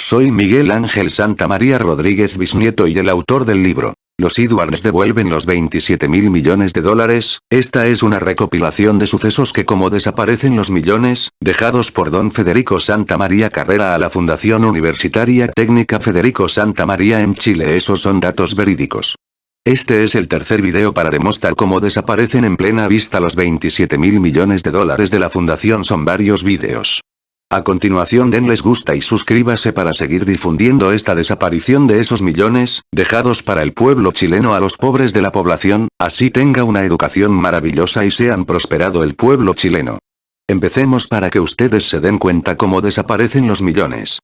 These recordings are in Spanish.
Soy Miguel Ángel Santamaría Rodríguez bisnieto y el autor del libro. Los Edwards devuelven los 27.000 millones de dólares. Esta es una recopilación de sucesos que como desaparecen los millones, dejados por don Federico Santamaría Carrera a la Fundación Universitaria Técnica Federico Santamaría en Chile. Esos son datos verídicos. Este es el tercer video para demostrar cómo desaparecen en plena vista los 27.000 millones de dólares de la fundación. Son varios videos. A continuación denles gusta y suscríbase para seguir difundiendo esta desaparición de esos millones, dejados para el pueblo chileno a los pobres de la población, así tenga una educación maravillosa y sean prosperado el pueblo chileno. Empecemos para que ustedes se den cuenta cómo desaparecen los millones.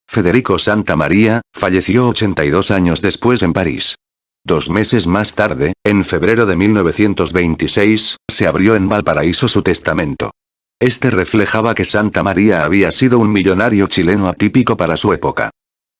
Federico Santamaría, falleció 82 años después en París. 2 meses más tarde, en febrero de 1926, se abrió en Valparaíso su testamento. Este reflejaba que Santamaría había sido un millonario chileno atípico para su época.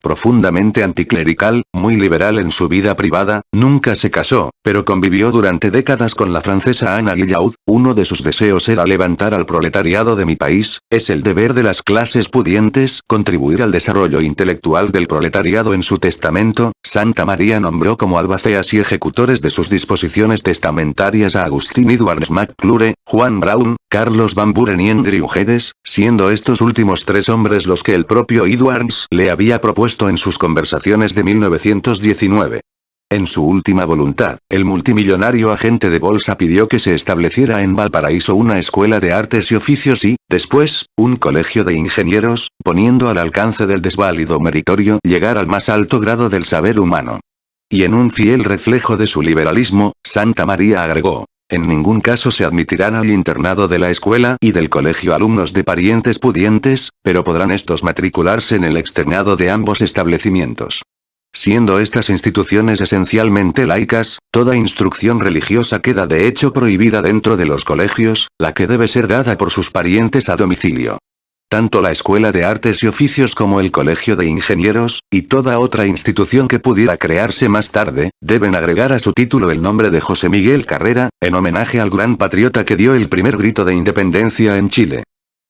Profundamente anticlerical, muy liberal en su vida privada, nunca se casó, pero convivió durante décadas con la francesa Anna Guillaud. Uno de sus deseos era levantar al proletariado de mi país. Es el deber de las clases pudientes contribuir al desarrollo intelectual del proletariado. En su testamento, Santamaría nombró como albaceas y ejecutores de sus disposiciones testamentarias a Agustín Edwards McClure, Juan Brown, Carlos Van Buren y Andrew Geddes, siendo estos últimos 3 hombres los que el propio Edwards le había propuesto en sus conversaciones de 1919. En su última voluntad, el multimillonario agente de bolsa pidió que se estableciera en Valparaíso una escuela de artes y oficios y, después, un colegio de ingenieros, poniendo al alcance del desválido meritorio llegar al más alto grado del saber humano. Y en un fiel reflejo de su liberalismo, Santamaría agregó: en ningún caso se admitirán al internado de la escuela y del colegio alumnos de parientes pudientes, pero podrán estos matricularse en el externado de ambos establecimientos. Siendo estas instituciones esencialmente laicas, toda instrucción religiosa queda de hecho prohibida dentro de los colegios, la que debe ser dada por sus parientes a domicilio. Tanto la Escuela de Artes y Oficios como el Colegio de Ingenieros, y toda otra institución que pudiera crearse más tarde, deben agregar a su título el nombre de José Miguel Carrera, en homenaje al gran patriota que dio el primer grito de independencia en Chile.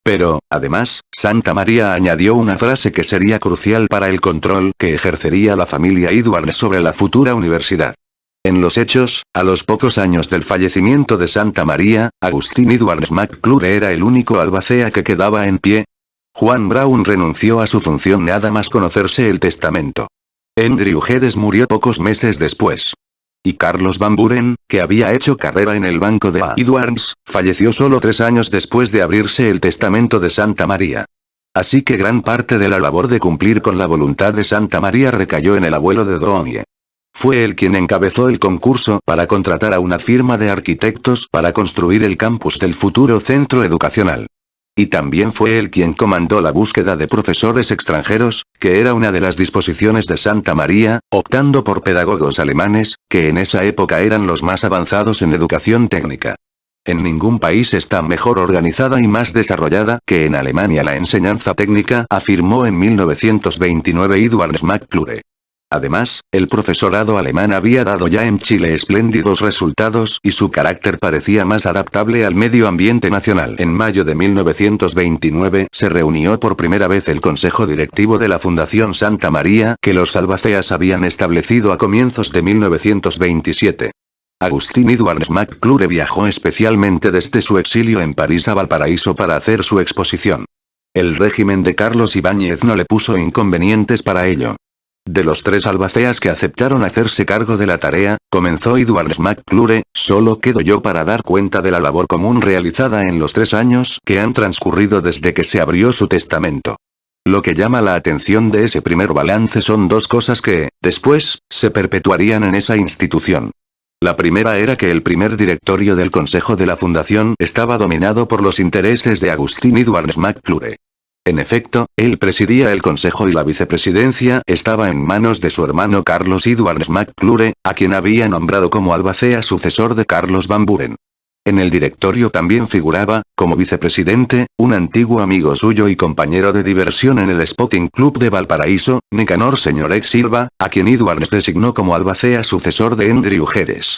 Pero, además, Santamaría añadió una frase que sería crucial para el control que ejercería la familia Edwards sobre la futura universidad. En los hechos, a los pocos años del fallecimiento de Santamaría, Agustín Edwards McClure era el único albacea que quedaba en pie. Juan Brown renunció a su función nada más conocerse el testamento. Andrew Geddes murió pocos meses después. Y Carlos Van Buren, que había hecho carrera en el banco de Edwards, falleció solo 3 años después de abrirse el testamento de Santamaría. Así que gran parte de la labor de cumplir con la voluntad de Santamaría recayó en el abuelo de Doñe. Fue él quien encabezó el concurso para contratar a una firma de arquitectos para construir el campus del futuro centro educacional. Y también fue él quien comandó la búsqueda de profesores extranjeros, que era una de las disposiciones de Santamaría, optando por pedagogos alemanes, que en esa época eran los más avanzados en educación técnica. En ningún país está mejor organizada y más desarrollada que en Alemania la enseñanza técnica, afirmó en 1929 Edwards McClure. Además, el profesorado alemán había dado ya en Chile espléndidos resultados y su carácter parecía más adaptable al medio ambiente nacional. En mayo de 1929 se reunió por primera vez el consejo directivo de la Fundación Santamaría que los albaceas habían establecido a comienzos de 1927. Agustín Edwards McClure viajó especialmente desde su exilio en París a Valparaíso para hacer su exposición. El régimen de Carlos Ibáñez no le puso inconvenientes para ello. De los 3 albaceas que aceptaron hacerse cargo de la tarea, comenzó Edwards McClure, solo quedo yo para dar cuenta de la labor común realizada en los 3 años que han transcurrido desde que se abrió su testamento. Lo que llama la atención de ese primer balance son 2 cosas que, después, se perpetuarían en esa institución. La primera era que el primer directorio del Consejo de la Fundación estaba dominado por los intereses de Agustín Edwards McClure. En efecto, él presidía el consejo y la vicepresidencia estaba en manos de su hermano Carlos Edwards McClure, a quien había nombrado como albacea sucesor de Carlos Van Buren. En el directorio también figuraba, como vicepresidente, un antiguo amigo suyo y compañero de diversión en el Sporting Club de Valparaíso, Nicanor Señorek Silva, a quien Edwards designó como albacea sucesor de Andrew Geddes.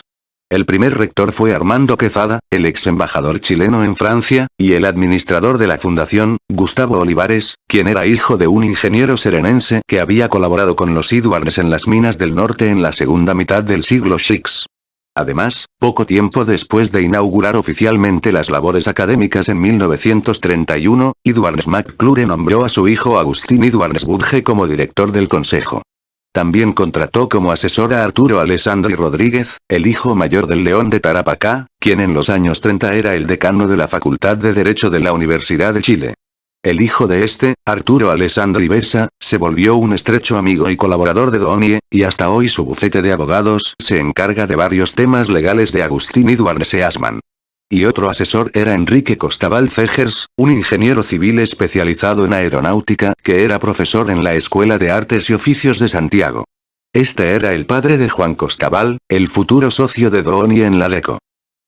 El primer rector fue Armando Quezada, el ex embajador chileno en Francia, y el administrador de la fundación, Gustavo Olivares, quien era hijo de un ingeniero serenense que había colaborado con los Edwards en las minas del norte en la segunda mitad del siglo XX. Además, poco tiempo después de inaugurar oficialmente las labores académicas en 1931, Edwards McClure nombró a su hijo Agustín Edwards Budge como director del consejo. También contrató como asesor a Arturo Alessandri Rodríguez, el hijo mayor del León de Tarapacá, quien en los años 30 era el decano de la Facultad de Derecho de la Universidad de Chile. El hijo de este, Arturo Alessandri Besa, se volvió un estrecho amigo y colaborador de Donie, y hasta hoy su bufete de abogados se encarga de varios temas legales de Agustín Edwards Eastman. Y otro asesor era Enrique Costabal Cegers, un ingeniero civil especializado en aeronáutica, que era profesor en la Escuela de Artes y Oficios de Santiago. Este era el padre de Juan Costabal, el futuro socio de Donie en la DECO.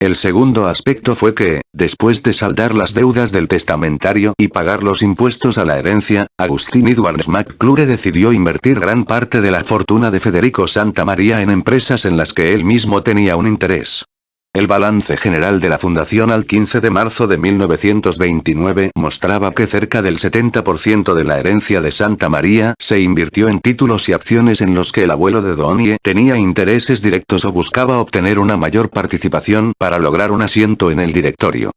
El segundo aspecto fue que, después de saldar las deudas del testamentario y pagar los impuestos a la herencia, Agustín Edwards McClure decidió invertir gran parte de la fortuna de Federico Santamaría en empresas en las que él mismo tenía un interés. El balance general de la fundación al 15 de marzo de 1929 mostraba que cerca del 70% de la herencia de Santa María se invirtió en títulos y acciones en los que el abuelo de Donie tenía intereses directos o buscaba obtener una mayor participación para lograr un asiento en el directorio.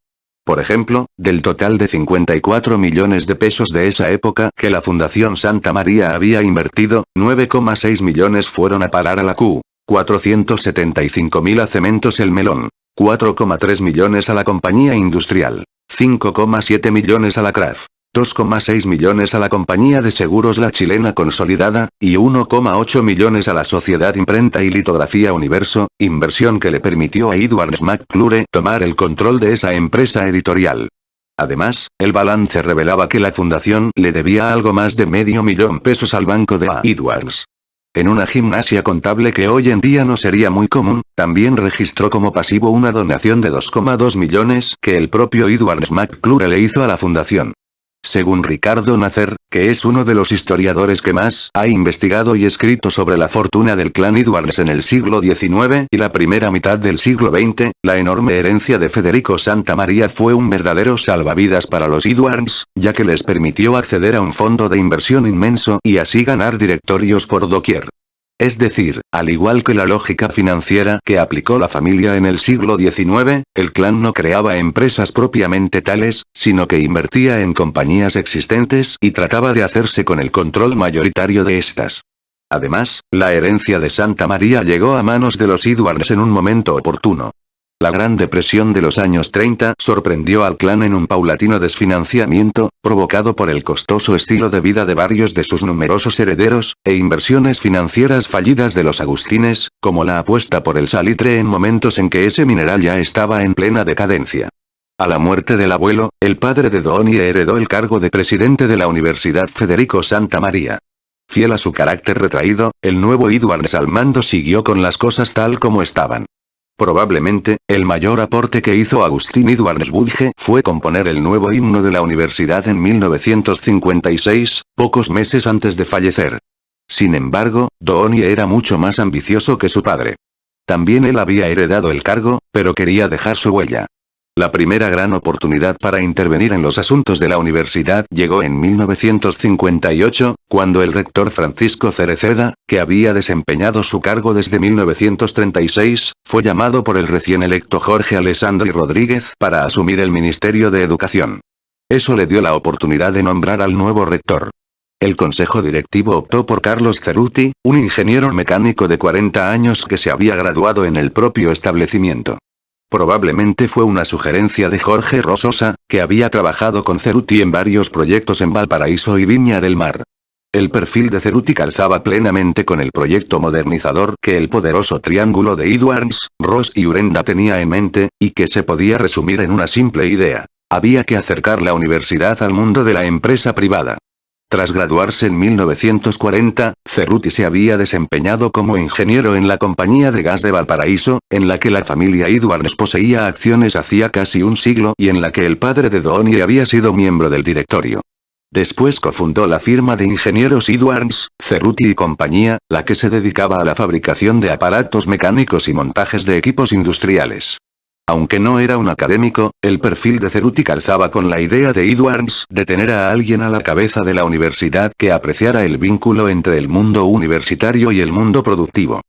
Por ejemplo, del total de 54 millones de pesos de esa época que la Fundación Santa María había invertido, 9,6 millones fueron a parar a la Q. 475.000 a Cementos El Melón, 4,3 millones a la Compañía Industrial, 5,7 millones a la CRAF, 2,6 millones a la Compañía de Seguros La Chilena Consolidada, y 1,8 millones a la Sociedad Imprenta y Litografía Universo, inversión que le permitió a Edwards McClure tomar el control de esa empresa editorial. Además, el balance revelaba que la fundación le debía algo más de $500,000 al banco de Edwards. En una gimnasia contable que hoy en día no sería muy común, también registró como pasivo una donación de 2,2 millones que el propio Edwards McClure le hizo a la fundación. Según Ricardo Nacer, que es uno de los historiadores que más ha investigado y escrito sobre la fortuna del clan Edwards en el siglo XIX y la primera mitad del siglo XX, la enorme herencia de Federico Santamaría fue un verdadero salvavidas para los Edwards, ya que les permitió acceder a un fondo de inversión inmenso y así ganar directorios por doquier. Es decir, al igual que la lógica financiera que aplicó la familia en el siglo XIX, el clan no creaba empresas propiamente tales, sino que invertía en compañías existentes y trataba de hacerse con el control mayoritario de estas. Además, la herencia de Santa María llegó a manos de los Edwards en un momento oportuno. La Gran Depresión de los años 30 sorprendió al clan en un paulatino desfinanciamiento, provocado por el costoso estilo de vida de varios de sus numerosos herederos, e inversiones financieras fallidas de los agustines, como la apuesta por el salitre en momentos en que ese mineral ya estaba en plena decadencia. A la muerte del abuelo, el padre de Donie heredó el cargo de presidente de la Universidad Federico Santamaría. Fiel a su carácter retraído, el nuevo Edwards al mando siguió con las cosas tal como estaban. Probablemente, el mayor aporte que hizo Agustín Edwards Budge fue componer el nuevo himno de la universidad en 1956, pocos meses antes de fallecer. Sin embargo, Donie era mucho más ambicioso que su padre. También él había heredado el cargo, pero quería dejar su huella. La primera gran oportunidad para intervenir en los asuntos de la universidad llegó en 1958, cuando el rector Francisco Cereceda, que había desempeñado su cargo desde 1936, fue llamado por el recién electo Jorge Alessandri Rodríguez para asumir el Ministerio de Educación. Eso le dio la oportunidad de nombrar al nuevo rector. El consejo directivo optó por Carlos Ceruti, un ingeniero mecánico de 40 años que se había graduado en el propio establecimiento. Probablemente fue una sugerencia de Jorge Rososa, que había trabajado con Ceruti en varios proyectos en Valparaíso y Viña del Mar. El perfil de Ceruti calzaba plenamente con el proyecto modernizador que el poderoso triángulo de Edwards, Ross y Urenda tenía en mente, y que se podía resumir en una simple idea. Había que acercar la universidad al mundo de la empresa privada. Tras graduarse en 1940, Ceruti se había desempeñado como ingeniero en la Compañía de Gas de Valparaíso, en la que la familia Edwards poseía acciones hacía casi un siglo y en la que el padre de Donie había sido miembro del directorio. Después cofundó la firma de ingenieros Edwards, Cerruti y compañía, la que se dedicaba a la fabricación de aparatos mecánicos y montajes de equipos industriales. Aunque no era un académico, el perfil de Cerruti calzaba con la idea de Edwards de tener a alguien a la cabeza de la universidad que apreciara el vínculo entre el mundo universitario y el mundo productivo.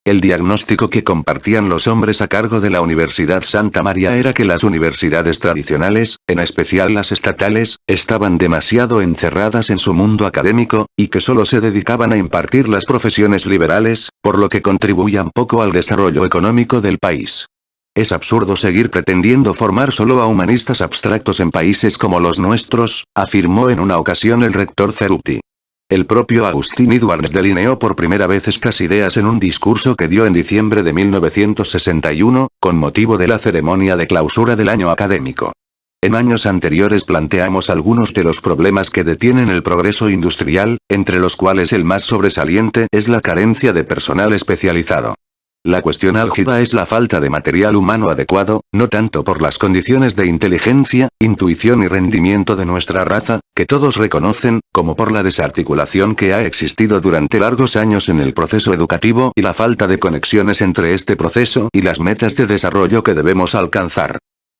El diagnóstico que compartían los hombres a cargo de la Universidad Santa María era que las universidades tradicionales, en especial las estatales, estaban demasiado encerradas en su mundo académico, y que solo se dedicaban a impartir las profesiones liberales, por lo que contribuían poco al desarrollo económico del país. Es absurdo seguir pretendiendo formar solo a humanistas abstractos en países como los nuestros, afirmó en una ocasión el rector Cerruti. El propio Agustín Edwards delineó por primera vez estas ideas en un discurso que dio en diciembre de 1961, con motivo de la ceremonia de clausura del año académico. En años anteriores planteamos algunos de los problemas que detienen el progreso industrial, entre los cuales el más sobresaliente es la carencia de personal especializado. La cuestión álgida es la falta de material humano adecuado, no tanto por las condiciones de inteligencia, intuición y rendimiento de nuestra raza, que todos reconocen, como por la desarticulación que ha existido durante largos años en el proceso educativo y la falta de conexiones entre este proceso y las metas de desarrollo que debemos alcanzar.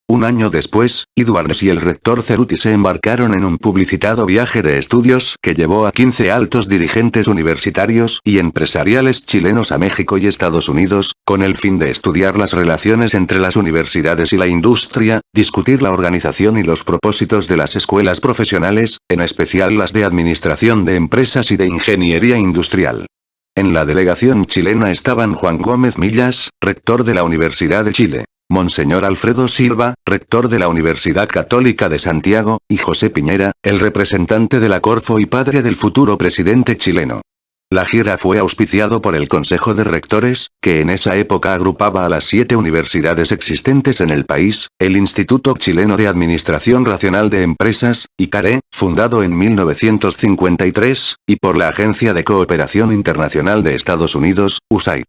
Un año después, Edwards y el rector Cerruti se embarcaron en un publicitado viaje de estudios que llevó a 15 altos dirigentes universitarios y empresariales chilenos a México y Estados Unidos, con el fin de estudiar las relaciones entre las universidades y la industria, discutir la organización y los propósitos de las escuelas profesionales, en especial las de administración de empresas y de ingeniería industrial. En la delegación chilena estaban Juan Gómez Millas, rector de la Universidad de Chile. Monseñor Alfredo Silva, rector de la Universidad Católica de Santiago, y José Piñera, el representante de la Corfo y padre del futuro presidente chileno. La gira fue auspiciado por el Consejo de Rectores, que en esa época agrupaba a las 7 universidades existentes en el país, el Instituto Chileno de Administración Racional de Empresas, ICARE, fundado en 1953, y por la Agencia de Cooperación Internacional de Estados Unidos, USAID.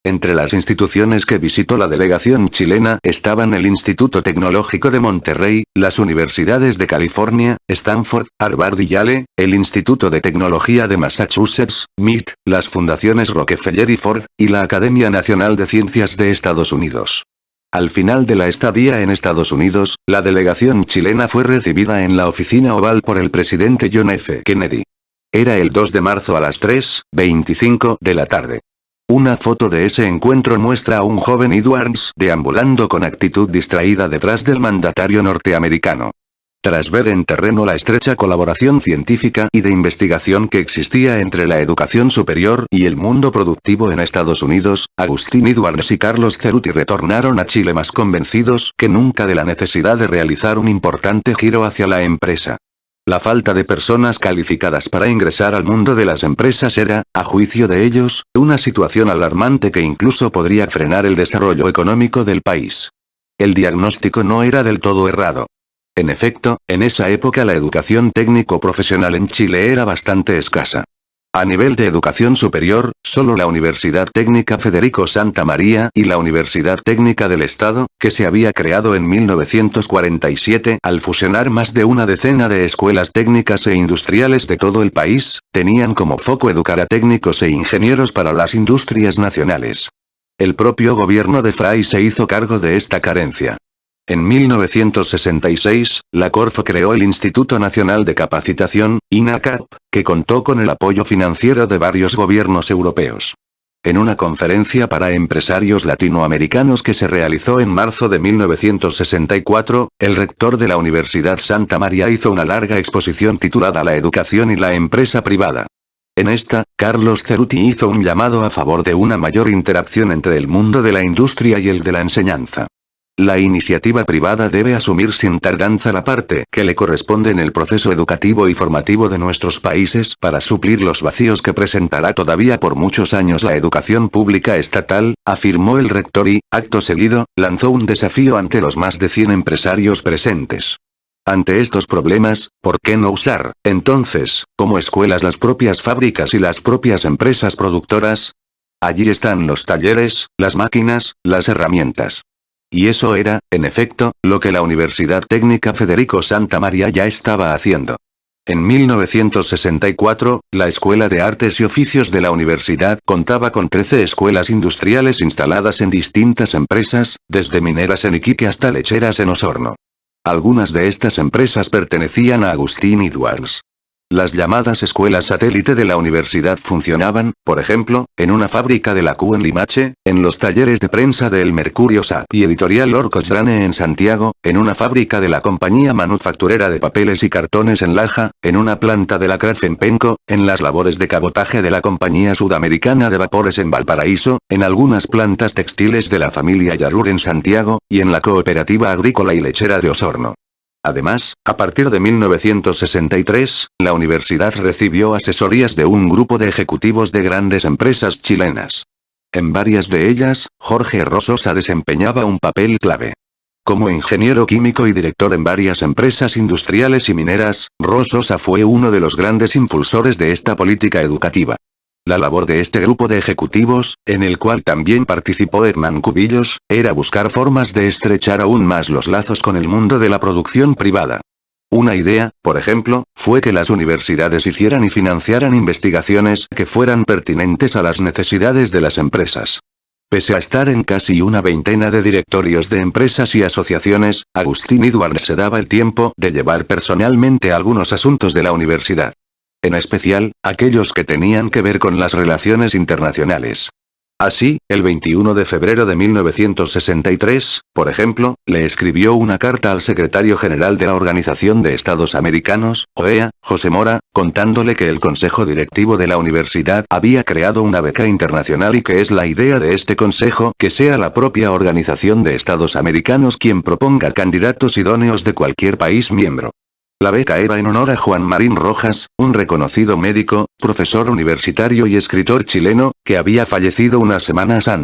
Entre las instituciones que visitó la delegación chilena estaban el Instituto Tecnológico de Monterrey, las universidades de California, Stanford, Harvard y Yale, el Instituto de Tecnología de Massachusetts, MIT, las fundaciones Rockefeller y Ford, y la Academia Nacional de Ciencias de Estados Unidos. Al final de la estadía en Estados Unidos, la delegación chilena fue recibida en la oficina oval por el presidente John F. Kennedy. Era el 2 de marzo a las 3:25 de la tarde. Una foto de ese encuentro muestra a un joven Edwards deambulando con actitud distraída detrás del mandatario norteamericano. Tras ver en terreno la estrecha colaboración científica y de investigación que existía entre la educación superior y el mundo productivo en Estados Unidos, Agustín Edwards y Carlos Cerruti retornaron a Chile más convencidos que nunca de la necesidad de realizar un importante giro hacia la empresa. La falta de personas calificadas para ingresar al mundo de las empresas era, a juicio de ellos, una situación alarmante que incluso podría frenar el desarrollo económico del país. El diagnóstico no era del todo errado. En efecto, en esa época la educación técnico-profesional en Chile era bastante escasa. A nivel de educación superior, solo la Universidad Técnica Federico Santa María y la Universidad Técnica del Estado, que se había creado en 1947 al fusionar más de una decena de escuelas técnicas e industriales de todo el país, tenían como foco educar a técnicos e ingenieros para las industrias nacionales. El propio gobierno de Frei se hizo cargo de esta carencia. En 1966, la Corfo creó el Instituto Nacional de Capacitación, INACAP, que contó con el apoyo financiero de varios gobiernos europeos. En una conferencia para empresarios latinoamericanos que se realizó en marzo de 1964, el rector de la Universidad Santa María hizo una larga exposición titulada La educación y la empresa privada. En esta, Carlos Cerruti hizo un llamado a favor de una mayor interacción entre el mundo de la industria y el de la enseñanza. La iniciativa privada debe asumir sin tardanza la parte que le corresponde en el proceso educativo y formativo de nuestros países para suplir los vacíos que presentará todavía por muchos años la educación pública estatal, afirmó el rector y, acto seguido, lanzó un desafío ante los más de 100 empresarios presentes. Ante estos problemas, ¿por qué no usar, entonces, como escuelas las propias fábricas y las propias empresas productoras? Allí están los talleres, las máquinas, las herramientas. Y eso era, en efecto, lo que la Universidad Técnica Federico Santa María ya estaba haciendo. En 1964, la Escuela de Artes y Oficios de la universidad contaba con 13 escuelas industriales instaladas en distintas empresas, desde mineras en Iquique hasta lecheras en Osorno. Algunas de estas empresas pertenecían a Agustín Edwards. Las llamadas escuelas satélite de la universidad funcionaban, por ejemplo, en una fábrica de la Q en Limache, en los talleres de prensa de El Mercurio SAP y Editorial Orcochrane en Santiago, en una fábrica de la compañía manufacturera de papeles y cartones en Laja, en una planta de la CRAF en Penco, en las labores de cabotaje de la compañía sudamericana de vapores en Valparaíso, en algunas plantas textiles de la familia Yarur en Santiago, y en la cooperativa agrícola y lechera de Osorno. Además, a partir de 1963, la universidad recibió asesorías de un grupo de ejecutivos de grandes empresas chilenas. En varias de ellas, Jorge Rososa desempeñaba un papel clave. Como ingeniero químico y director en varias empresas industriales y mineras, Rososa fue uno de los grandes impulsores de esta política educativa. La labor de este grupo de ejecutivos, en el cual también participó Hernán Cubillos, era buscar formas de estrechar aún más los lazos con el mundo de la producción privada. Una idea, por ejemplo, fue que las universidades hicieran y financiaran investigaciones que fueran pertinentes a las necesidades de las empresas. Pese a estar en casi una veintena de directorios de empresas y asociaciones, Agustín Edwards se daba el tiempo de llevar personalmente algunos asuntos de la universidad. En especial, aquellos que tenían que ver con las relaciones internacionales. Así, el 21 de febrero de 1963, por ejemplo, le escribió una carta al secretario general de la Organización de Estados Americanos, OEA, José Mora, contándole que el consejo directivo de la universidad había creado una beca internacional y que es la idea de este consejo que sea la propia Organización de Estados Americanos quien proponga candidatos idóneos de cualquier país miembro. La beca era en honor a Juan Marín Rojas, un reconocido médico, profesor universitario y escritor chileno, que había fallecido unas semanas antes.